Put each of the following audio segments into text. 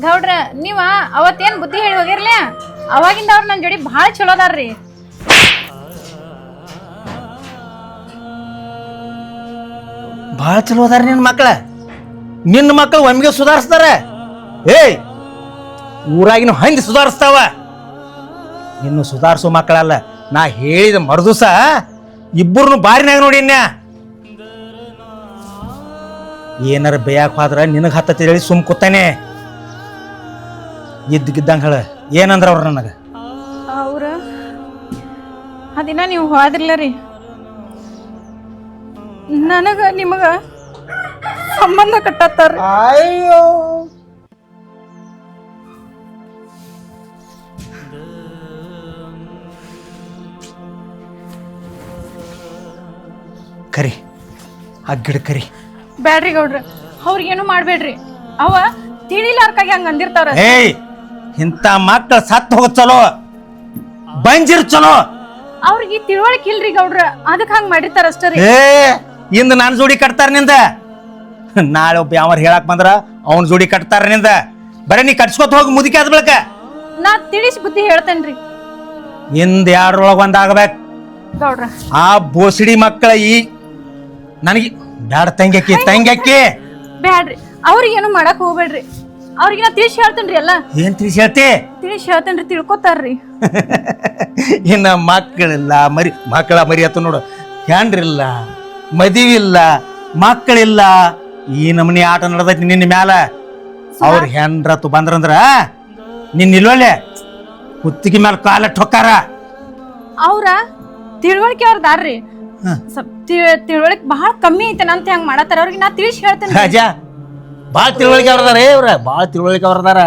ಗೌಡ್ರ ನೀವ ಅವತ್ತೇನ್ ಬುದ್ಧಿ ಹೇಳಿ ಹೋಗಿರ್ಲಿ ಅವಾಗಿಂದ ಅವ್ರ ನನ್ನ ಜೋಡಿ ಭಾಳ ಚಲೋ ಅದಾರ್ರಿ. ಭಾಳ ಚಲೋ ಅದಾರ ನಿನ್ನ ಮಕ್ಕಳು ಒಮ್ಮಿಗೆ ಸುಧಾರಿಸ್ತಾರ. ಏಯ್ ಊರಾಗಿನ ಹಂದಿ ಸುಧಾರಿಸ್ತಾವ, ನಿನ್ನ ಸುಧಾರಿಸೋ ಮಕ್ಕಳಲ್ಲ. ನಾ ಹೇಳಿದ ಮರುದಿವಸ ಇಬ್ಬರನ್ನು ಬಾರಿನಾಗ ನೋಡಿ ಏನಾರ ಬೇಯಕ್ಕೆ ಹೋದ್ರ ನಿನಗೆ ಹತ್ತತಿ ಹೇಳಿ ಸುಮ್ ಕೂತಾನೆ. ಇದ್ದಂಗೆ ಹೇಳ ಏನಂದ್ರ ಅವ್ರು ನನಗೆ ಅವ್ರ ಅದಿನ ನೀವು ಹೋದ್ರಲ್ಲ ರೀ, ನನಗ ನಿಮಗ ಸಂಬಂಧ ಕಟ್ಟತ್ತಾರ. ಅಯ್ಯೋ ಕರಿ ಆ ಗಿಡ ಕರಿ. ಬ್ಯಾಡ್ರಿ ಗೌಡ್ರ, ಅವ್ರಿಗೇನು ಮಾಡ್ಬೇಡ್ರಿ. ಅವ ತಿಳಿಲಾರ್ಕಾಗಿ ಹಂಗ ಅಂದಿರ್ತಾರ. ಏಯ್ ಇಂಥ ಮಕ್ಕಳು ಸತ್ತು ಹೋಗೋದು ಚಲೋ, ಬಂಜಿರ್ ಚಲೋ. ಅವ್ರಿಗೆ ತಿಳುವಳಿಕೆ ಇಲ್ರಿ ಗೌಡ್ರ, ಅದಕ್ಕೆ ಹಂಗ ಮಾಡಿರ್ತಾರ ಅಷ್ಟೇ ರೀ. ಏ ಇಂದ ನಾನು ಜೋಡಿ ಕಟ್ತಾರ ನಿಂದ, ನಾಳೆ ಒಬ್ಬ ಯಾವ ಹೇಳಕ್ ಬಂದ್ರ ಅವನ ಜೋಡಿ ಕಟ್ತಾರ ನಿಂದ. ಬರೀ ನೀ ಕಟ್ಸ್ಕೊತ ಹೋಗಿ ಮುದುಕಿ ಆದ ಬಳಕ ನಾ ತಿಳಿಸಿ ಬುದ್ಧಿ ಹೇಳ್ತೇನ್ರಿ. ಇಂದ ಯಾರೊಳಗ ಒಂದಾಗಬೇಕು ಗೌಡ್ರ. ಆ ಬೋಸಡಿ ಮಕ್ಕಳ ಈ ನನಗೆ ಬ್ಯಾಡ ತಂಗ್ಯಾಕಿ ಬ್ಯಾಡ್ರಿ, ಅವ್ರಿಗೇನು ಮಾಡಕ್ ಹೋಗ್ಬೇಡ್ರಿ. ಅವ್ರಿಗೆ ನಾ ತಿಳಿಸಿ ಹೇಳ್ತೇನ್ರಿ. ಎಲ್ಲ ಏನ್ ತಿಳಿಸಿ ಹೇಳ್ತಿ? ತಿಳಿಸಿ ಹೇಳ್ತೇನ್ರಿ, ತಿಳ್ಕೊತಾರ್ರಿ. ಇನ್ನ ಮಕ್ಕಳಿಲ್ಲ ಮಕ್ಕಳ ಮರಿ ಆತ ನೋಡು, ಹೆಂಡ್ರಿಲ್ಲ, ಮದುವಿಲ್ಲ, ಮಕ್ಕಳಿಲ್ಲ, ಈ ನಮನಿ ಆಟ ನಡೆದೈತಿ ನಿನ್ನ ಮ್ಯಾಲ. ಅವ್ರ ಹೆಂಡ್ರತ್ತು ಬಂದ್ರಂದ್ರ ನಿನ್ನ ನಿಲ್ವಲ್ಲೇ ಕುತ್ತಿಗೆ ಮ್ಯಾಲ ಕಾಲಟ್ಟು ಹೊಕ್ಕಾರ. ಅವ್ರ ತಿಳುವಳಿಕೆ ಅವ್ರದಾರ್ರಿ, ತಿಳುವಳಿಕೆ ಬಹಳ ಕಮ್ಮಿ ಐತೆ ಅಂತ ಹೆಂಗ್ ಮಾಡತ್ತಾರ. ಅವ್ರಿಗೆ ನಾ ತಿಳಿಸಿ ಹೇಳ್ತೇನೆ. ರಾಜ ಭಾಳ ತಿಳುವಳಿಕೆ ಅವ್ರದಾರ, ಇವ್ರ ಭಾಳ ತಿಳುವಳಿಕೆ ಅವ್ರದಾರ.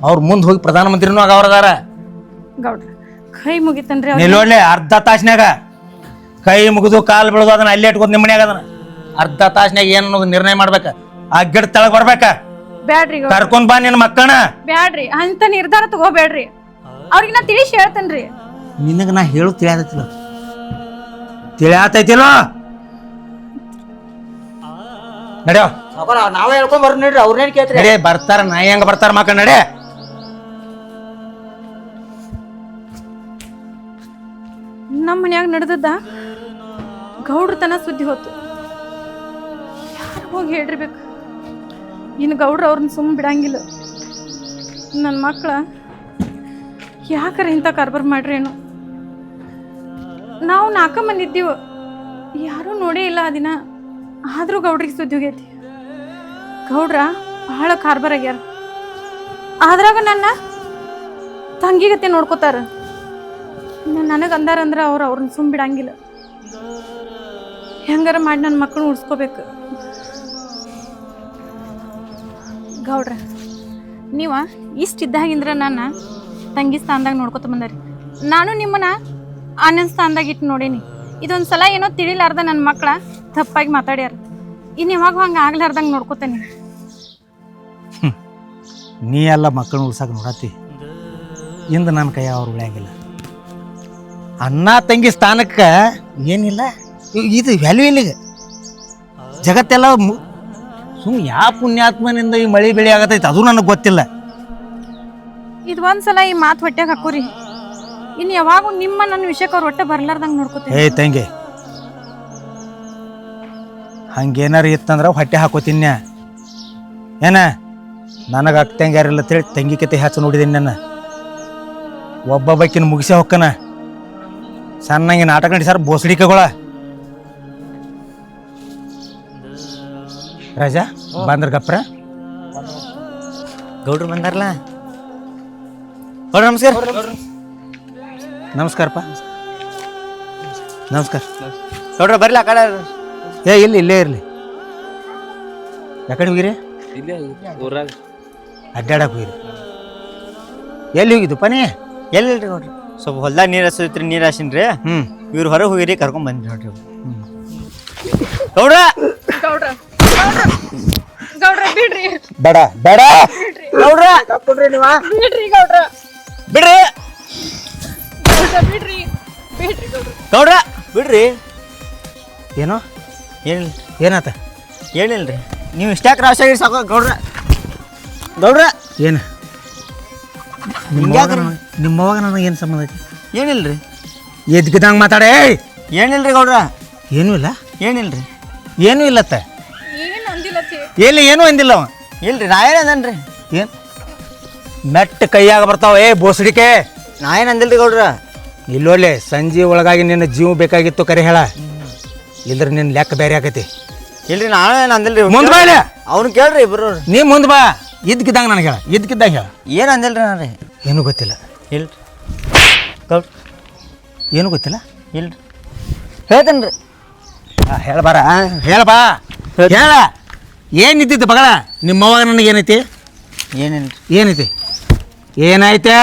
ಅವ್ರ ಮುಂದೆ ಹೋಗಿ ಪ್ರಧಾನಮಂತ್ರಿನೂ ಆಗ ಅವ್ರದಾರ. ಗೌಡ್ರ ಕೈ ಮುಗಿತನ್ರಿ. ನಿಲ್ಲೊಳ್ಳೆ ಅರ್ಧ ತಾಸ್ನ್ಯಾಗ ಕೈ ಮುಗಿದು ಕಾಲು ಬೀಳೋದು ಅದನ್ನ ಅಲ್ಲೇ ಇಟ್ಕೋದು ನಿಮ್ಮ ಮನ್ಯಾಗ. ಅದನ್ನ ಅರ್ಧ ತಾಸ್ನ್ಯಾಗ ಏನ್ ಅನ್ನೋದು ನಿರ್ಣಯ ಮಾಡ್ಬೇಕ. ಆ ಗಿಡ ತೆಳಗ್ ಬರ್ಬೇಕ. ಬ್ಯಾಡ್ರಿ ಕರ್ಕೊಂಡ್ ಬಾ ನಿನ್ನ ಮಕ್ಕಳನ್ನ. ಬ್ಯಾಡ್ರಿ, ಅಂತ ನಿರ್ಧಾರ ತಗೋಬೇಡ್ರಿ. ಅವ್ರಿಗೆ ನಾ ತಿಳಿಸಿ ಹೇಳ್ತೇನ್ರಿ. ನಿನಗ ನಾ ಹೇಳು ತಿಳಿಯಾತೈತಿಲ್ಲ, ತಿಳಿಯಾತೈತಿಲ್ಲ. ನಡ್ಯೋ ನಾವೇ ಹೇಳ್ಕೊಂಡ್ ಬರ್ರಿ ನೋಡ್ರಿ. ಅವ್ರನ್ನೇನ್ ಕೇಳ್ತೀರಿ? ನಡೆ ಬರ್ತಾರ, ನಾ ಹೆಂಗ ಬರ್ತಾರ ಮಕ್ಕಳ. ನಡೆ ನಮ್ಮ ಮನ್ಯಾಗ ನಡೆದದ್ದ ಗೌಡ್ರ ತನ ಸುದ್ದಿ ಹೊತ್ತು ಯಾರು ಹೋಗಿ ಹೇಳಿರ್ಬೇಕು. ಇನ್ನು ಗೌಡ್ರ ಅವ್ರನ್ನ ಸುಮ್ಮ ಬಿಡಂಗಿಲ್ಲ. ನನ್ನ ಮಕ್ಕಳ ಯಾಕಾರ ಇಂಥ ಕಾರ್ಬಾರ್ ಮಾಡ್ರಿ ಏನು. ನಾವು 4 ಮಂದಿ ಇದ್ದೀವಿ, ಯಾರೂ ನೋಡೇ ಇಲ್ಲ ಆ ದಿನ. ಆದರೂ ಗೌಡ್ರಿಗೆ ಸುದ್ದಿ ಹೋಗೈತಿ. ಗೌಡ್ರ ಬಹಳ ಕಾರ್ಬಾರ್ ಆಗ್ಯಾರ. ಆದ್ರಾಗ ನನ್ನ ತಂಗಿಗತೆ ನೋಡ್ಕೋತಾರ. ನನಗೆ ಅಂದಾರಂದ್ರೆ ಅವ್ರನ್ನ ಸುಮ್ಮ ಬಿಡಂಗಿಲ್ಲ. ಹೆಂಗಾರ ಮಾಡಿ ನನ್ನ ಮಕ್ಕಳನ್ನ ಉಳಿಸ್ಕೋಬೇಕು. ಗೌಡ್ರ ನೀವ ಇಷ್ಟಿದ್ದಾಗಿಂದ್ರ ನನ್ನ ತಂಗಿ ಸ್ಥಾನದಾಗ ನೋಡ್ಕೊತ ಬಂದಾರಿ. ನಾನು ನಿಮ್ಮನ್ನ ಆನಂದ್ ಸ್ಥಾನದಾಗ ಇಟ್ಟು ನೋಡೀನಿ. ಇದೊಂದು ಸಲ ಏನೋ ತಿಳಿಲಾರ್ದ ನನ್ನ ಮಕ್ಕಳ ತಪ್ಪಾಗಿ ಮಾತಾಡ್ಯಾರ. ಇನ್ನು ಯಾವಾಗ ಹಂಗೆ ಆಗ್ಲಾರ್ದಂಗೆ ನೋಡ್ಕೋತೇನೆ. ನೀ ಎಲ್ಲ ಮಕ್ಕಳನ್ನ ಉಳ್ಸಾಕ ನೋಡತ್ತಿ, ಇಂದ ನನ್ನ ಕೈ ಅವ್ರು ಉಳಿಯಂಗಿಲ್ಲ. ಅಣ್ಣ ತಂಗಿ ಸ್ಥಾನಕ್ಕೆ ಏನಿಲ್ಲ, ಇದು ವ್ಯಾಲ್ಯೂ ಇಲ್ಲಿಗೆ. ಜಗತ್ತೆಲ್ಲ ಸುಮ್ಮನೆ ಯಾವ ಪುಣ್ಯಾತ್ಮನಿಂದ ಈ ಮಳೆ ಬೆಳೆ ಆಗತೈತೆ ಅದು ನನಗೆ ಗೊತ್ತಿಲ್ಲ. ಇದು ಒಂದ್ಸಲ ಈ ಮಾತು ಹೊಟ್ಟೆಗೆ ಹಾಕೋರಿ. ಇನ್ನು ಯಾವಾಗ ನಿಮ್ಮ ನನ್ನ ವಿಷಯಕ್ಕೆ ಅವ್ರು ಹೊಟ್ಟೆ ಬರ್ಲಾರ್ದಂಗೆ ನೋಡ್ಕೋತೀನಿ. ಏಯ್ ತಂಗಿ, ಹಂಗೇನಾರು ಇತ್ತಂದ್ರೆ ಹೊಟ್ಟೆ ಹಾಕೋತೀನಿ ಏನ. ನನಗೆ ಅಕ್ಕ ತಂಗ್ಯಾರಿಲ್ಲ ಅಂತೇಳಿ ತಂಗಿ ಕತೆ ಹೆಚ್ಚು ನೋಡಿದ್ದೀನಿ. ನನ್ನ ಒಬ್ಬೊಬ್ಬಕಿನ ಮುಗಿಸೇ ಹೊಕ್ಕನ. ಸಣ್ಣಂಗೆ ನಾಟಕ ನಡಿಸಾರ ಬೋಸಡಿಕೆಗಳ. ರಾಜಾ ಬಂದ್ರ ಗಪ್ರ ಗೌಡ್ರು ಬಂದಾರಲ್ಲ. ಗೌಡ್ರ ನಮಸ್ಕಾರ. ನಮಸ್ಕಾರಪ್ಪ. ನಮಸ್ಕಾರ ಗೌಡ್ರ ಬರ್ಲಿ ಆ ಕಡೆ. ಇಲ್ಲೇ ಇರಲಿ. ಯಾಕಡೆ ಹೋಗಿರಿ? ಇಲ್ಲೇ ಊರಾಗ ಅಡ್ಡಾಡಕ್ಕೆ ಹೋಗಿರಿ. ಎಲ್ಲಿ ಹೋಗಿದ್ದು ಪನಿ? ಎಲ್ಲಿಲ್ರಿ ಗೌಡ್ರಿ, ಸ್ವಲ್ಪ ಹೊಲ್ದಾಗ ನೀರು ಹಸಿದ್ರಿ, ನೀರು ಹಾಸಿನ್ರಿ. ಇವ್ರು ಹೊರಗೆ ಹೋಗಿರಿ, ಕರ್ಕೊಂಡ್ ಬಂದ್ರಿ ನೋಡ್ರಿ. ಗೌಡ್ರ ಗೌಡ್ರ ಗೌಡ್ರ ಬಿಡ್ರಿ. ಬೇಡ ಬೇಡ ಗೌಡ್ರ ಬಿಡ್ರಿ ಗೌಡ್ರ, ಬಿಡ್ರಿ. ಬಿಡ್ರಿ ಬಿಡ್ರಿ ಗೌಡ್ರ. ಗೌಡ್ರ ಬಿಡ್ರಿ. ಏನೋ ಏನಿಲ್ಲ. ಏನಾತ? ಏನಿಲ್ರಿ, ನೀವು ಇಷ್ಟಾಕ ರಾಶಿ ಆಗಿರಿ ಸಾಕು ಗೌಡ್ರ. ಗೌಡ್ರ ಏನು ನಿಮ್ಮವಾಗ ನನಗೆ ಏನು ಸಂಬಂಧ ಐತಿ? ಏನಿಲ್ರಿ ಎದ್ಗಿದಂಗೆ ಮಾತಾಡೇ. ಏನಿಲ್ರಿ ಗೌಡ್ರ ಏನೂ ಇಲ್ಲ, ಏನಿಲ್ರಿ ಏನೂ ಇಲ್ಲತ್ತ. ಏನು ಅಂದಿಲ್ಲ ಎಲ್ಲಿ ಏನೂ ಅಂದಿಲ್ಲ ಅವ. ಇಲ್ರಿ ನಾ ಏನಂದನ್ರಿ ಏನು ಮೆಟ್ಟ ಕೈಯಾಗ ಬರ್ತಾವ ಏ ಬೋಸಡಿಕೆ. ನಾ ಏನು ಅಂದಿಲ್ರಿ ಗೌಡ್ರ. ಇಲ್ಲೊಳ್ಳೆ ಸಂಜೆ ಒಳಗಾಗಿ ನಿನ್ನ ಜೀವ ಬೇಕಾಗಿತ್ತು ಕರೆ ಹೇಳ, ಇಲ್ದ್ರೆ ನಿನ್ನ ಲೆಕ್ಕ ಬೇರೆ ಆಕತಿ. ಇಲ್ರಿ ನಾನು ಏನು ಅಂದಿಲ್ರಿ. ಮುಂದೆ ಬಾ ಇಲ್ಲ, ಅವ್ನು ಕೇಳ್ರಿ ಇಬ್ರು. ನೀ ಮುಂದೆ ಬಾ. ಇದ್ಕಿದ್ದಂಗೆ ನನಗೆ ಹೇಳ, ಇದ್ಕಿದ್ದಂಗೆ ಹೇಳ. ಏನು ಅಂದಿಲ್ರಿ ನಾನು ರೀ. ಏನೂ ಗೊತ್ತಿಲ್ಲ. ಇಲ್ರಿ ಗೌಡ್ರ ಏನೂ ಗೊತ್ತಿಲ್ಲ. ಇಲ್ರಿ ಹೇಳ್ತೇನೆ ರೀ. ಹೇಳಬಾರ ಹೇಳಬಾ ಹೇಳ. ಏನಿದ್ದಿತ್ತು ಬಗಳ ನಿಮ್ಮವಾಗ ನನಗೆ ಏನೈತಿ? ಏನಿಲ್ರಿ ಏನೈತಿ? ಏನಾಯ್ತೆ?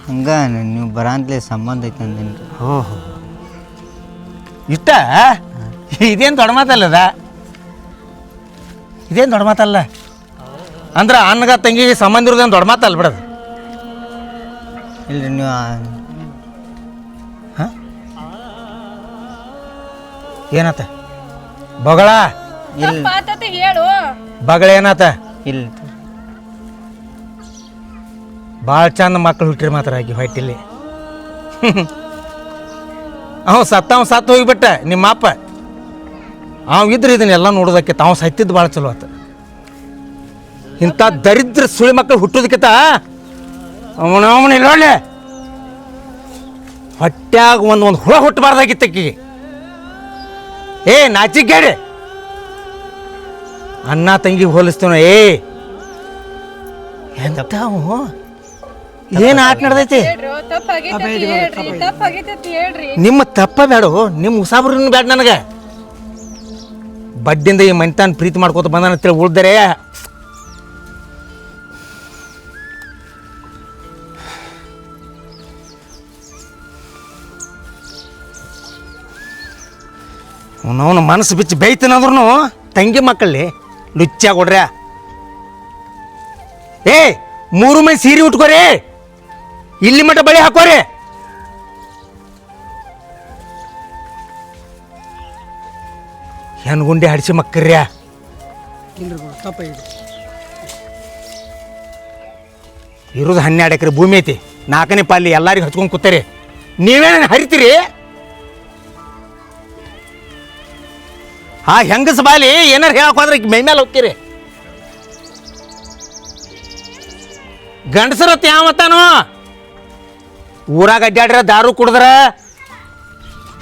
ಹಂಗ ನೀವು ಬರಾಂತಲೇ ಸಂಬಂಧ ಐತೆ ಅಂದೇನು ರೀ. ಓಹೋ ಇಷ್ಟ? ಇದೇನು ದೊಡ್ಡ ಮಾತಲ್ಲದ, ಇದೇನು ದೊಡ್ಡ ಮಾತಲ್ಲ. ಅಂದ್ರೆ ಅಣ್ಣಗ ತಂಗಿಗೆ ಸಂಬಂಧ ಇರೋದೇನು ದೊಡ್ಡ ಮಾತಲ್ಲ ಬಿಡೋದು. ಇಲ್ರಿ ನೀವು ಹಾಂ ಏನಾತ ಬಗಳ? ಇಲ್ಲ ಹೇಳು. ಬಗಳ ಏನಾತ? ಇಲ್ಲ ಭಾಳ ಚಂದ ಮಕ್ಕಳು ಹುಟ್ಟಿರಿ ಮಾತ್ರ ಆಗಿ ಹೊಟ್ಟಿಲಿ. ಅವ ಸತ್ತು ಹೋಗಿಬಿಟ್ಟ ನಿಮ್ಮ ಅಪ್ಪ. ಅವ ಇದ್ರೆ ಇದನ್ನೆಲ್ಲ ನೋಡೋದಕ್ಕೆ ತಾವು ಸತ್ತಿದ್ದು ಭಾಳ ಚಲೋ ಆತ. ಇಂಥ ದರಿದ್ರ ಸುಳಿ ಮಕ್ಕಳು ಹುಟ್ಟೋದಕ್ಕಿಂತ ಅವನವನ ಇಲ್ಲೊಳ್ಳೆ ಹೊಟ್ಯಾಗ ಒಂದು ಹುಳ ಹುಟ್ಟಬಾರ್ದಾಗಿತ್ತಕ್ಕಿಗೆ. ಏ ನಾಚಿಗೇಡಿ ಅಣ್ಣ ತಂಗಿ ಹೋಲಿಸ್ತೇವ. ಎಂತಾವು ಏನು ಆಟ ನಡೆದೈತಿ? ನಿಮ್ಮ ತಪ್ಪ ಬೇಡ, ನಿಮ್ಮ ಉಸಾಬ್ರನ್ನ ಬೇಡ ನನಗೆ. ಬಡ್ಡಿಂದ ಈ ಮನಿತಾನ ಪ್ರೀತಿ ಮಾಡ್ಕೋತ ಬಂದಾನ ಅಂತೇಳಿ ಉಳ್ದರೆ ಅವನವನ ಮನಸ್ಸು ಬಿಚ್ಚಿ ಬೈತೇನಂದ್ರೂ ತಂಗಿ ಮಕ್ಕಳಲ್ಲಿ ಲುಚ್ಚಾಗ ಕೊಡ್ರ್ಯ. ಏ 3 ಮಂದಿ ಸೀರೆ ಉಟ್ಕೋರಿ, ಇಲ್ಲಿ ಮಟ್ಟ ಬಳಿ ಹಾಕೋರಿ. ಹೆಣ್ಗುಂಡಿ ಹಡಿಸಿ ಮಕ್ಕರ್ಯ. ಇರೋದು 12 ಎಕರೆ ಭೂಮಿ ಐತಿ, 4ನೇ ಪಾಲಿ ಎಲ್ಲಾರಿಗೂ ಹಚ್ಕೊಂಡು ಕೂತಾರೆ. ನೀವೇನ ಹರಿತೀರಿ? ಆ ಹೆಂಗಸ ಬಾಲಿ ಏನಾರು ಹೇಳಕ್ ಹೋದ್ರೆ ಮೈ ಮೇಲೆ ಹೋಗ್ತೀರಿ. ಗಂಡಸರತ್ತ ಯಾವತ್ತಾನೋ ಊರಾಗ ಅಡ್ಡಾಡ್ರ ದಾರು ಕುಡಿದ್ರ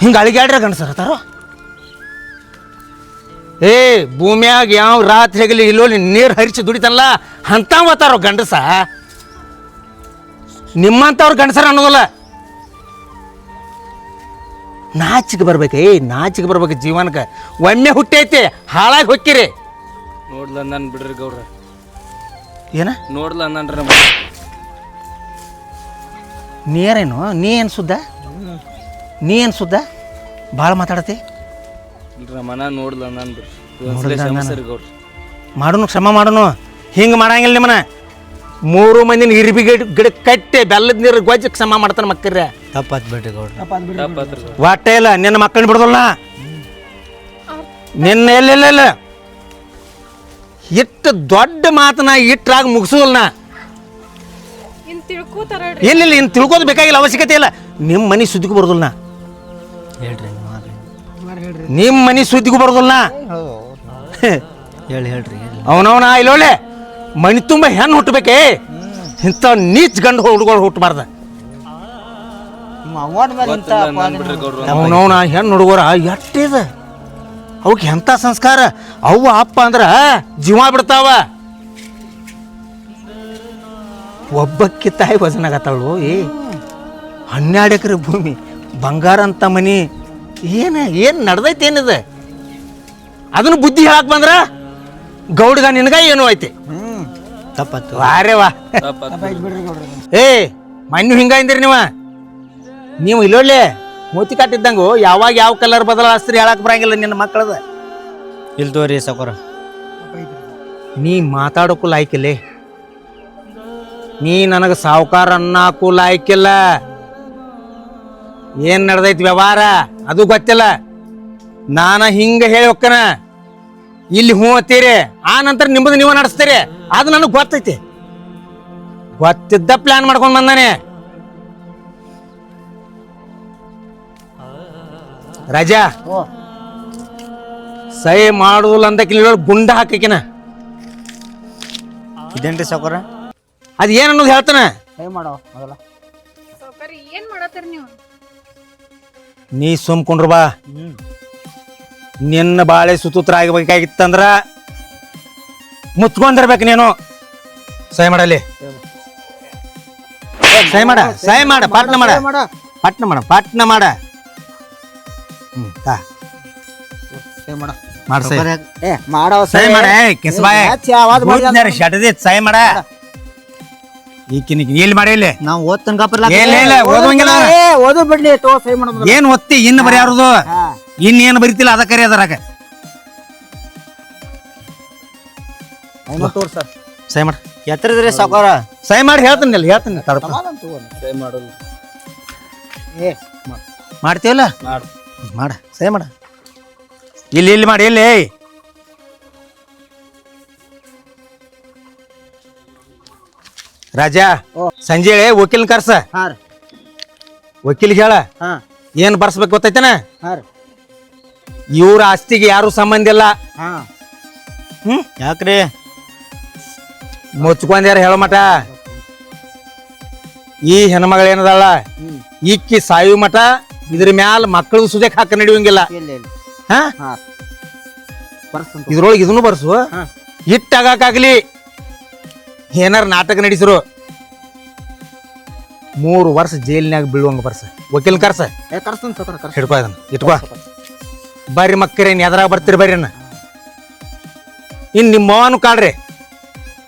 ಹಿಂಗೆ ಅಳಿಗಾಡ್ರ ಗಂಡಸರತ್ತಾರೋ. ಏ ಭೂಮಿಯಾಗ ಯಾವ ರಾತ್ರಿ ಆಗಲಿ ಇಲ್ಲೋ ನೀರು ಹರಿಸಿ ದುಡಿತಾನಲ್ಲ ಅಂತಾವತ್ತಾರೋ ಗಂಡಸ. ನಿಮ್ಮಂಥವ್ರು ಗಂಡಸರ ಅನ್ನೋದಲ್ಲ. ನಾಚಿಗೆ ಬರ್ಬೇಕು, ನಾಚಿಗೆ ಬರ್ಬೇಕು ಜೀವನಕ್ಕೆ. ಒಮ್ಮೆ ಹುಟ್ಟೈತಿ ಹಾಳಾಗಿ ಹೊಕ್ಕಿರಿ. ನೋಡ್ಲ ನಾನು ಬಿಡ್ರಿ ಗೌಡ್ರ. ಏನ ನೋಡ್ಲ ನನ್ರಿ ನೀರೇನು? ನೀ ಏನು ಸುದ್ದ? ನೀ ಏನು ಸುದ್ದ? ಭಾಳ ಮಾತಾಡತಿ. ಇಲ್ರಿ ಮನ ನೋಡ್ಲ ನಾನು ಬಿಡ್ರಿ ಗೌಡ್ರ. ಮಾಡೋನು ಕ್ಷಮ ಮಾಡೋನು. ಹಿಂಗೆ ಮಾಡಂಗಿಲ್ಲ ನಿಮ್ಮನ. 3 ಮಂದಿನ ಇರ್ಬಿ ಗಿಡ ಕಟ್ಟಿ ಬೆಲ್ಲದ ನೀರು ಗೊಜ್ಜಿ ಕ್ಷಮ ಮಾಡ್ತಾನೆ ಮಕ್ಕರ್ರೆ. ತಪ್ಪಾತ್ ಬಿಡ್ರಿ ಗೌಡ್ರ. ಒಟ್ಟೆ ಇಲ್ಲ ನಿನ್ನ ಮಕ್ಕಳನ್ನ ಬಿಡೋದಲ್ಲ. ನಿನ್ನ ಎಲ್ಲ ಇಟ್ಟು ದೊಡ್ಡ ಮಾತನ್ನ ಇಟ್ರಾಗ ಮುಗಿಸೋದಲ್ಲ. ಇಲ್ಲ ಇನ್ನು ತಿಳ್ಕೋದು ಬೇಕಾಗಿಲ್ಲ, ಅವಶ್ಯಕತೆ ಇಲ್ಲ. ನಿಮ್ಮ ಮನೆ ಸುದ್ದಿಗೂ ಬರೋದಿಲ್ಲ. ಹೇಳ್ರಿ ನಿಮ್ಮ ಮನೆ ಸುದ್ದಿಗೂ ಬರೋದಿಲ್ಲ. ಹೇಳ್ರಿ ಅವನವನ ಇಲ್ಲೊಳ್ಳೆ ಮನೆ ತುಂಬ ಹೆಣ್ಣು ಹುಟ್ಟಬೇಕೇ. ಇಂಥ ನೀಚ್ ಗಂಡು ಹುಡುಗರು ಹುಟ್ಟಬಾರ್ದ. ಅವನವನ ಹೆಣ್ಣು ಹುಡುಗರ ಎಟ್ಟಿದ ಅವಕ್ಕೆ ಎಂಥ ಸಂಸ್ಕಾರ. ಅವ್ವ ಅಪ್ಪ ಅಂದ್ರ ಜೀವ ಬಿಡ್ತಾವ. ಒಬ್ಬಕ್ಕೆ ತಾಯಿ ವಜನಾಗತ್ತವಳು. 12 ಎಕರೆ ಭೂಮಿ, ಬಂಗಾರ ಅಂತ ಮನಿ. ಏನು ನಡ್ದೈತೆ ಏನಿದೆ? ಅದನ್ನು ಬುದ್ಧಿ ಹೇಳಕ್ ಬಂದ್ರ ಗೌಡ್ಗ ನಿನಗ ಏನು ಐತಿ? ತಪ್ಪತ್ತು ವಾರೇ ವಾ. ಏ ಮಣ್ಣು ಹಿಂಗ ಅಂದಿರಿ ನೀವು ಇಲ್ಲೊಳ್ಳೆ ಮೂತಿ ಕಾಟಿದ್ದಂಗು ಯಾವಾಗ ಯಾವ ಕಲರ್ ಬದಲಾಸ್ತ್ರಿ ಹೇಳಕ್ ಬರಂಗಿಲ್ಲ ನಿನ್ನ ಮಕ್ಕಳದ. ಇಲ್ಲಿ ತೋರಿ ಸಕೋರ. ನೀ ಮಾತಾಡೋಕ್ಕೂ ಲಾಯ್ಕಿಲ್ಲ. ನೀ ನನಗೆ ಸಾವುಕಾರ ಅನ್ನಕ್ಕೂ ಲಾಯ್ಕಿಲ್ಲ. ಏನ್ ನಡೆದೈತಿ ವ್ಯವಹಾರ ಅದು ಗೊತ್ತಿಲ್ಲ. ನಾನು ಹಿಂಗ ಹೇಳಿ ಹೋಕ್ಕನ. ಇಲ್ಲಿ ಹ್ಞೂ ಅಂತೀರಿ, ಆ ನಂತರ ನಿಮ್ಮದು ನೀವು ನಡೆಸ್ತೀರಿ. ಅದು ನನಗೆ ಗೊತ್ತೈತಿ. ಗೊತ್ತಿದ್ದ ಪ್ಲಾನ್ ಮಾಡ್ಕೊಂಡ್ ಬಂದಾನೆ ರಾಜಾ. ಸಹಿ ಮಾಡುದಿಲ್ಲ ಅಂತ ಗುಂಡ ಹಾಕಿನ ಇದೇನ್ರಿ ಸಾವ್ಕಾರ? ಅದ್ ಏನ್ ಅನ್ನೋದು ಹೇಳ್ತಾನ. ಸಹಿ ಮಾಡೋ ಮೊದಲ. ಏನ್ ಮಾಡತ್ತೀರಿ ನೀವು? ನೀ ಸುಮ್ಕೊಂಡ್ರ ಬಾ. ನಿನ್ನ ಬಾಳೆ ಸುತೂತ್ರ ಆಗಬೇಕಾಗಿತ್ತಂದ್ರ ಮುಚ್ಕೊಂಡಿರ್ಬೇಕು ನೀನು. ಸಹಿ ಮಾಡಲಿ. ಸಹಿ ಮಾಡ, ಸಹಿ ಮಾಡ, ಪಾಟ್ನ ಮಾಡ, ಪಾಟ್ನ ಮಾಡ, ಪಾಟ್ನ ಮಾಡ. ಮಾಡ ಸಹಿ ಮಾಡ. ಕಿಸ್ಬಾಯ್ ಸಹಿ ಮಾಡ. ಈಕಿನ ಎಲ್ಲಿ ಮಾಡಿ ಇಲ್ಲಿ ನಾವು ಓದ್ತನ್ ಕಾಪರ್ಲ ಓದಂಗಿಲ್ಲ. ಓದು ಬಿಡ್ಲಿ ತೋ ಸಹಿ ಮಾಡೋದು. ಏನ್ ಒತ್ತಿ ಇನ್ನು ಬರೆಯಾರದು, ಇನ್ನೇನು ಬರಿತಿಲ್ಲ ಅದ ಕರಿ ಅದರಾಗ. ಸಹಿ ಮಾಡ. ಎತ್ತರದ್ರಿ ಸಾವ್ಕಾರ? ಸಹಿ ಮಾಡಿ ಹೇಳ್ತೀನಿ ತಡಪ. ಸಹಿ ಮಾಡೋದು ಮಾಡ್ತೀವಲ್ಲ, ಮಾಡ ಸಹಿ ಮಾಡ. ಇಲ್ಲಿ ಮಾಡಿ. ಎಲ್ಲಿ ರಾಜಾ, ಸಂಜೆ ವಕೀಲ್ ಕರ್ಸ. ವಕೀಲ್ ಹೇಳ ಏನ್ ಬರ್ಸ್ಬೇಕು ಗೊತ್ತೈತನ? ಇವ್ರ ಆಸ್ತಿಗೆ ಯಾರು ಸಂಬಂಧ ಇಲ್ಲ. ಯಾಕ್ರಿ? ಮುಚ್ಕೊಂಡ್ಯಾರ ಹೇಳ ಮಟ. ಈ ಹೆಣ್ಮಗಳ ಏನದಲ್ಲ, ಈಕಿ ಸಾಯು ಮಠ ಇದ್ರ ಮ್ಯಾಲ ಮಕ್ಕಳು ಸುದೇಕ್ ಹಾಕ ನಡೆಯುವಂಗಿಲ್ಲ. ಇದ್ರೊಳಗೆ ಇದನ್ನು ಬರ್ಸು. ಇಟ್ಟಾಗಲಿ ಏನಾರ ನಾಟಕ ನಡೆಸಿರು 3 ವರ್ಷ ಜೈಲಿನಾಗ ಬೀಳುವಂಗ ಬರ್ಸ. ವಕೀಲ್ ಕರ್ಸ. ಹಿಡ್ಕೋ ಅದನ್ನ, ಇಟ್ಕೋ. ಬರ್ರಿ ಮಕ್ಕರೇನ್ ಎದ್ರಾಗ ಬರ್ತೀರಿ ಬರ್ರಿ. ಇನ್ ನಿಮ್ಮ ಮಾವನು ಕಾಡ್ರಿ,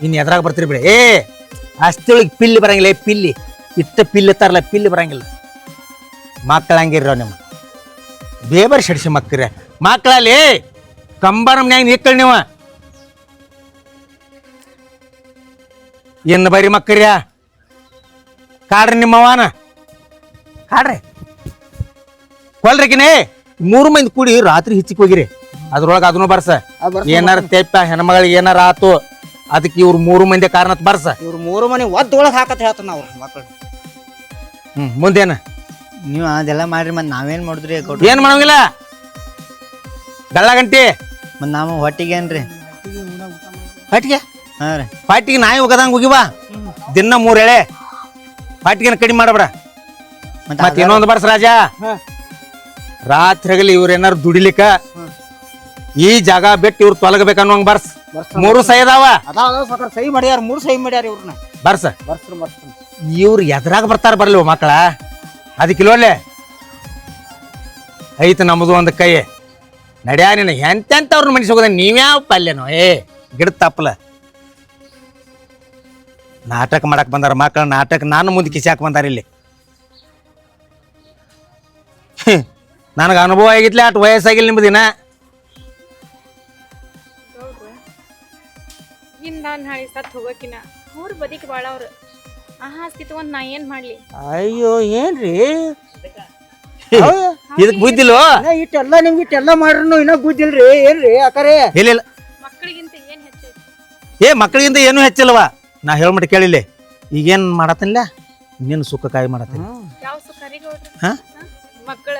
ಇನ್ ಎದ್ರಾಗ ಬರ್ತೀರಿ ಬಿಡಿ. ಅಷ್ಟೊಳಗೆ ಪಿಲ್ಲಿ ಬರಂಗಿಲ್ಲ. ಪಿಲ್ಲಿ ಇಟ್ಟ ಪಿಲ್ಲಿ ತರಲ್ಲ, ಪಿಲ್ಲಿ ಬರಂಗಿಲ್ಲ. ಮಕ್ಕಳ ಹಂಗಿರ್ರ ನಿಮ್ಮ ಬೇಬರ್ ಶಡಿಸಿ ಮಕ್ಕರ ಮಕ್ಕಳಲ್ಲಿ ಕಂಬಾರ ಮನ್ಯಾಗ ನಿಕ್ಕಳ್ ನೀವು. ಇನ್ನು ಬರಿ ಮಕ್ಕರ್ಯ ಕಾಡ್ರಿ ನಿಮ್ಮವನ ಕಾಡ್ರಿ. ಕೊಲ್ರಿಕಿನೇ 3 ಮಂದಿ ಕೂಡಿ ರಾತ್ರಿ ಹಿಚ್ಚಿಕ್ ಹೋಗಿರಿ. ಅದ್ರೊಳಗೆ ಅದನ್ನು ಬರ್ಸ. ಏನಾರ ತೆಪ್ಪ ಹೆಣ್ಮಗಳಿಗೆ ಏನಾರ ಆತು ಅದಕ್ಕೆ ಇವ್ರು 3 ಮಂದಿ ಕಾರಣ ಬರ್ಸ. ಇವ್ರು 3 ಮನೆ ಒದ್ದೊಳಗೆ ಹಾಕತ್ ಹೇಳ್ತಾನ ಅವ್ರು ಮಕ್ಕಳು. ಮುಂದೇನ ನೀವು ಅದೆಲ್ಲ ಮಾಡ್ರಿ. ಮತ್ ನಾವೇನ್ ಮಾಡಿದ್ರಿ? ಏನ್ ಮಾಡಂಗಿಲ್ಲ. ಗಳ್ಳ ಗಂಟಿ ಮತ್ ನಾವು ಹೊಟ್ಟಿಗೆ ಏನ್ರಿ? ಹೊಟ್ಟಿಗೆ ರೀ ಪಾಟಿಗೆ ನಾಯಿ ಹೋಗದಂಗ ಹೋಗಿವಾ. ದಿನ 3 ಎಳೆ ಪಾಟಿಗೆ ಕಡಿಮೆ ಮಾಡಬೇಡ. ಮತ್ ಇನ್ನೊಂದು ಬರ್ಸ ರಾಜಾ, ರಾತ್ರಿ ಹಗಲಿ ಇವ್ರ ಏನಾರು ದುಡಿಲಿಕ್ಕ ಈ ಜಾಗ ಬಿಟ್ಟು ಇವ್ರು ತೊಲಗಬೇಕನ್ನೋಂಗ್ ಬರ್ಸ್. 3 ಸಹಿ ಅದಾವ. ಸಹಿ ಮಾಡ್ಯಾರ, 3 ಸಹಿ ಮಾಡ್ಯಾರ ಇವ್ರನ್ನ. ಬರ್ಸ. ಇವ್ರು ಎದ್ರಾಗ ಬರ್ತಾರ ಬರ್ಲಿ ಮಕ್ಕಳ. ಅದಕ್ಕಿಲ್ಲೋಲ್ಲೆ ಐತ ನಮ್ಮದು ಒಂದು ಕೈ. ನಡ್ಯಾ ನೀನು ಎಂತೆಂತವ್ರನ್ನ ಮನುಷ್ಯ ಹೋಗೋದ ನೀವ್ಯಾವ ಪಲ್ಯನೋ. ಗಿಡ ತಪ್ಪಲ ನಾಟಕ ಮಾಡಕ್ ಬಂದಾರ ಮಕ್ಕಳ. ನಾಟಕ ನಾನು ಮುಂದೆ ಕಿಸಾಕ್ ಬಂದಾರ ಇಲ್ಲಿ. ನನಗೆ ಅನುಭವ ಆಗಿತ್ಲೆ, ಅಟ್ ವಯಸ್ಸಾಗಿಲ್ಲ ನಿಮ್ದು ದಿನ. ನಾನು ಹಾಳಿ ಸತ್ ಹೋಗಕಿನ ಅವ್ರ ಬದಿಕ್ ಬಾಳ ಅವ್ರ ಆಸ್ತಿ ತಗೊಂಡ್ ನಾ ಏನ್ ಮಾಡ್ಲಿ? ಅಯ್ಯೋ ಏನ್ರಿ ಇದಕ್ ಬುದ್ಧಿಲ್ವ? ಇಟ್ಟೆಲ್ಲ ನಿಮ್ಗೆ ಇಟ್ಟೆಲ್ಲ ಮಾಡ್ರು ಇನ್ನ ಬುದ್ಧಿಲ್ರಿ ಏನ್ರಿ ಅಕರೆ? ಇಲ್ಲ ಮಕ್ಕಳಿಗಿಂತ ಏನ್ ಹೆಚ್ಚೈತಿ? ಮಕ್ಕಳಿಗಿಂತ ಏನು ಹೆಚ್ಚಿಲ್ವ. ನಾ ಹೇಳ್ಮಟ್ಟ ಕೇಳಿಲ್ಲ. ಈಗೇನ್ ಮಾಡತ್ತಿಲ್ಲ, ಇನ್ನೇನು ಸುಖಕಾಯಿ ಮಾಡತ್ತೀನಿ. ಯಾವ ಸುಖಾರಿ ಗೌಡ್ರ? ಮಕ್ಕಳ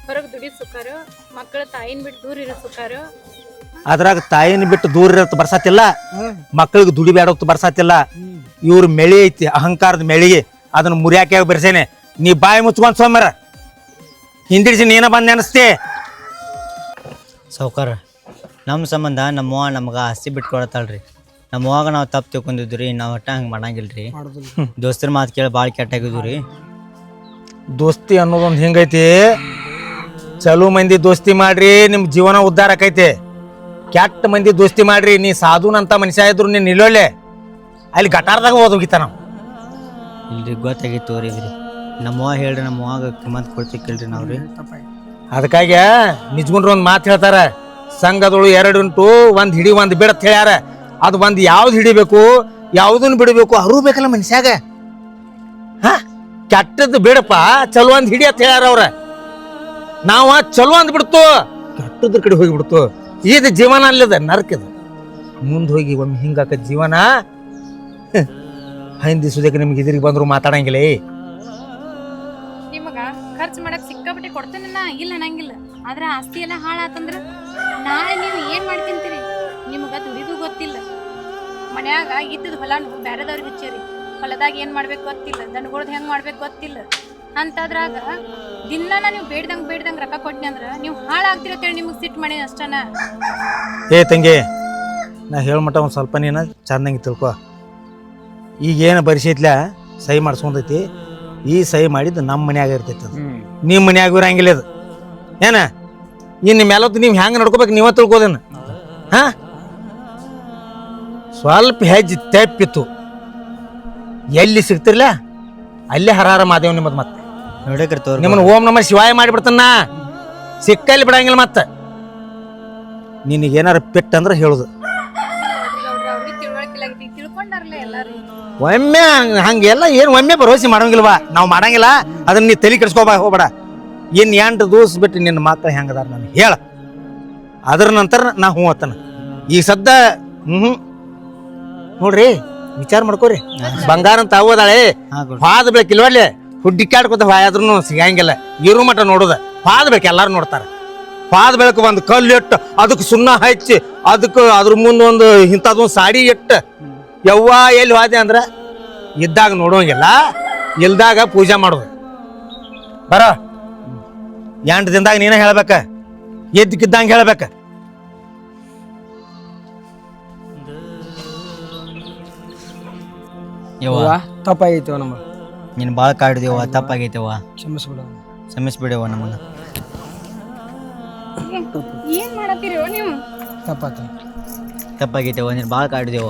ಹೊರಗ್ ದುಡಿ ಸುಖಾರು, ಮಕ್ಕಳ ತಾಯಿನ ಬಿಟ್ಟು ದೂರ ಇರೋ ಸುಖಾರು. ಅದ್ರಾಗ ತಾಯಿನ ಬಿಟ್ಟು ದೂರ ಇರತ್ ಬರ್ಸಾತಿಲ್ಲ, ಮಕ್ಕಳಿಗೆ ದುಡಿಬೇಡತ್ ಬರ್ಸಾತಿಲ್ಲ. ಇವ್ರ ಮೆಳಿ ಐತಿ, ಅಹಂಕಾರದ ಮೆಳಿಗೆ, ಅದನ್ನ ಮುರಿಯಾಕೆ ಬರ್ಸೇನೆ. ನೀ ಬಾಯಿ ಮುಚ್ಕೊಂಡ್ ಸೋಮರ ಹಿಂದಿಡಿಸಿ ನೀನ ಬಂದ್ ನೆನಸ್ತಿ. ಸಾವ್ಕಾರ, ನಮ್ಮ ಸಂಬಂಧ ನಮ್ಮವ್ವ ನಮ್ಗೆ ಆಸ್ತಿ ಬಿಟ್ಕೊಡತ್ತಾಳ್ರಿ. ನಮ್ಮವ್ವಾಗ ನಾವು ತಪ್ಪು ತಿಳ್ಕೊಂಡಿದ್ವಿ. ನಾವು ಒಟ್ಟ ಹಂಗೆ ಮಾಡಂಗಿಲ್ರಿ. ದೋಸ್ತರ ಮಾತು ಕೇಳಿ ಭಾಳ ಕೆಟ್ಟಾಗಿದ್ವಿ ರೀ. ದೋಸ್ತಿ ಅನ್ನೋದೊಂದು ಹಿಂಗೈತಿ. ಚಲೋ ಮಂದಿ ದೋಸ್ತಿ ಮಾಡ್ರಿ, ನಿಮ್ ಜೀವನ ಉದ್ಧಾರ ಆಕೈತಿ. ಕೆಟ್ಟ ಮಂದಿ ದೋಸ್ತಿ ಮಾಡ್ರಿ, ನೀ ಸಾಧುನಂತ ಮನುಷ್ಯ ಇದ್ರು ನೀನ್ ನಿಲ್ಲೋಲೆ ಅಲ್ಲಿ ಗಟಾರದಾಗ ಓದೋಗಿತ್ತ. ನಾವು ಇಲ್ರಿ ಗೊತ್ತಾಗಿತ್ತು ರೀ. ನಮ್ಮವ್ವ ಹೇಳ್ರಿ, ನಮ್ಮವ್ವಾಗ ಕಿಮ್ಮತ್ ಕೊಡ್ತಿ ಕೇಳ್ರಿ ನಾವ್ರಿ. ಅದಕ್ಕಾಗಿ ನಿಜ್ಗುಂಡ್ರ ಒಂದ್ ಮಾತು ಹೇಳ್ತಾರ, ಸಂಘದೊಳು 2 ಉಂಟು, ಒಂದ್ ಹಿಡಿ ಒಂದ್ ಬಿಡತ್ ಹೇಳ್ಯಾರ. ಅದು ಒಂದ್ ಯಾವ್ದು ಹಿಡಿಬೇಕು ಯಾವ್ದನ್ ಬಿಡಬೇಕು ಅರುಬೇಕಲ್ಲ ಮನುಷ್ಯಾಗ. ಕೆಟ್ಟದ್ದು ಬಿಡಪ್ಪ, ಚಲೋ ಒಂದ್ ಹಿಡಿ ಅಂತ ಹೇಳ್ಯಾರ ಅವ್ರ. ನಾವ ಚಲೋ ಅಂದ್ ಬಿಡ್ತು, ಕೆಟ್ಟದ್ರ ಕಡೆ ಹೋಗಿಬಿಡ್ತು. ಇದು ಜೀವನ ಅಲ್ಲದ ನರಕದ ಮುಂದೆ ಹೋಗಿ ಒಮ್ಮೆ ಹಿಂಗಾಕ ಜೀವನ ಹಿಂದಿ ಸುದಕ್ಕೆ ನಿಮ್ಗೆ ಇದ್ರಿಗೆ ಬಂದ್ರು ಮಾತಾಡಂಗಿಲ್ಲ. ನಿಮಗ ಖರ್ಚು ಮಾಡಕ್ ಸಿಕ್ಕಾಪಟ್ಟೆ ಕೊಡ್ತೇನೆ ನಾ, ಇಲ್ಲ ನಂಗಿಲ್ಲ. ಆದ್ರ ಆಸ್ತಿ ಎಲ್ಲ ಹಾಳಾತಂದ್ರ ನಾಳೆ ನೀವು ಏನ್ ಮಾಡ್ತಿಂತೀರಿ? ನಿಮಗ ದುಡಿದು ಗೊತ್ತಿಲ್ಲ. ಮನ್ಯಾಗ ಇದ್ದದ ಹೊಲನು ಬ್ಯಾರೆದವ್ರಿಗೆ ಹಚ್ಚೇರಿ. ಹೊಲದಾಗ ಏನ್ ಮಾಡ್ಬೇಕು ಗೊತ್ತಿಲ್ಲ, ದನಗೊಳ್ದು ಹೆಂಗ್ ಮಾಡ್ಬೇಕು ಗೊತ್ತಿಲ್ಲ. ಅಂತದ್ರಾಗ ದಿನ ನೀವು ಬೇಡ್ದಂಗ್ ರೊಕ್ಕ ಕೊಟ್ನಿ ಅಂದ್ರ ನೀವು ಹಾಳಾಗ್ತಿರತ್ತೇಳಿ ನಿಮಗ್ ಸಿಟ್ಟು ಮಾಡಿ ಅಷ್ಟನ. ಏ ತಂಗಿ, ನಾ ಹೇಳ್ಮಟ ಒಂದು ಸ್ವಲ್ಪ ನೀನು ಚಂದಂಗೆ ತಿಳ್ಕೊ. ಈಗೇನು ಬರಿಸೈತ್ಲ ಸಹಿ ಮಾಡಿಸ್ಕೊಂಡೈತಿ, ಈ ಸಹಿ ಮಾಡಿದ್ದು ನಮ್ಮ ಮನ್ಯಾಗ ಇರ್ತೈತಿ. ಅದು ನಿಮ್ಮ ಮನ್ಯಾಗ ಇರಂಗಿಲ್ಲ. ಅದು ಏನ ಇನ್ನು ಮೇಲತ್ತು ನೀವು ಹೆಂಗೆ ನಡ್ಕೋಬೇಕು ನೀವ ತಿಳ್ಕೋದೇನು? ಹಾ, ಸ್ವಲ್ಪ ಹೆಜ್ಜೆ ತೆಪ್ಪಿತ್ತು ಎಲ್ಲಿ ಸಿಗ್ತಿರ್ಲ ಅಲ್ಲೇ ಹರಾರ ಮಾದೇವ್ ನಿಮ್ಮದು. ಮತ್ತೆ ನೋಡಕ್ರಿ ತೋರ್ ನಿಮ್ಮನ್ನ ಓಂ ನಮ ಶಿವಾಯ ಮಾಡಿಬಿಡ್ತಾನ. ಸಿಕ್ಕಲ್ಲಿ ಬಿಡಂಗಿಲ್ಲ. ಮತ್ತೆ ನಿನಗೇನಾರ ಪೆಟ್ಟು ಅಂದ್ರೆ ಹೇಳುದು. ತಿಳ್ಕೊಂಡಾರಲ್ಲ ಎಲ್ಲಾರು. ಒಮ್ಮೆ ಹಂಗೆಲ್ಲ ಏನು ಒಮ್ಮೆ ಭರವಸೆ ಮಾಡಂಗಿಲ್ವಾ? ನಾವು ಮಾಡಂಗಿಲ್ಲ. ಅದನ್ನ ನೀ ತಲೆ ಕೆಡ್ಸ್ಕೋಬಾ ಹೋಗ್ಬೇಡ. ಇನ್ನು 8 ದಿವಸ ಬಿಟ್ಟು ನಿನ್ನ ಮಕ್ಕಳು ಹೆಂಗದಾರ ನಾನು ಹೇಳ. ಅದ್ರ ನಂತರ ನಾ ಹ್ಞೂ ಅತ್ತನ. ಈಗ ಸದ್ದ ನೋಡ್ರಿ, ವಿಚಾರ ಮಾಡ್ಕೋರಿ. ಬಂಗಾರ ಅಂತ ಆಗೋದಾಳೆ ಹಾದ ಬೆಳಕ್ ಇಲ್ವಲ್ಲಿ ಹುಡ್ಡಿಕ್ಕಾಡ್ಕೋತ ಆದ್ರೂ ಸಿಗಂಗಿಲ್ಲ. ಇರು ಮಠ ನೋಡುದ ಹಾದ ಬೆಳಕು ಎಲ್ಲಾರು ನೋಡ್ತಾರ. ಪಾದ ಬೆಳಕು ಒಂದು ಕಲ್ಲು ಇಟ್ಟು ಅದಕ್ಕೆ ಸುಣ್ಣ ಹಚ್ಚಿ ಅದಕ್ಕೆ ಅದ್ರ ಮುಂದೊಂದು ಇಂಥದೊಂದು ಸಾಡಿ ಇಟ್ಟು ಯವ್ವ ಎಲ್ಲಿ ಹೋದೆ ಅಂದ್ರೆ ಇದ್ದಾಗ ನೋಡೋಂಗಿಲ್ಲ, ಇಲ್ದಾಗ ಪೂಜೆ ಮಾಡೋದು. ಬರ 8 ದಿನದಾಗ ನೀನೇ ಹೇಳ್ಬೇಕ, ಎದ್ದಕ್ಕಿದ್ದಂಗೆ ಹೇಳ್ಬೇಕ. ಯವ್ವ ತಪ್ಪಾಗೈತಿವ ನಮ್ಮ ನೀನು ಭಾಳ ಕಾಡಿದೇವ, ತಪ್ಪಾಗೈತೆವ, ಕ್ಷಮಿಸ್ಬಿಡ. ಕ್ಷಮಿಸ್ಬಿಡವ ನಮ್ಮನ್ನ. ಏನ್ ಮಾಡತ್ತೀರಿ ನೀವು? ತಪ್ಪಾತ ತಪ್ಪಾಗೈತೆವ, ನೀನು ಭಾಳ ಕಾಡಿದೇವ.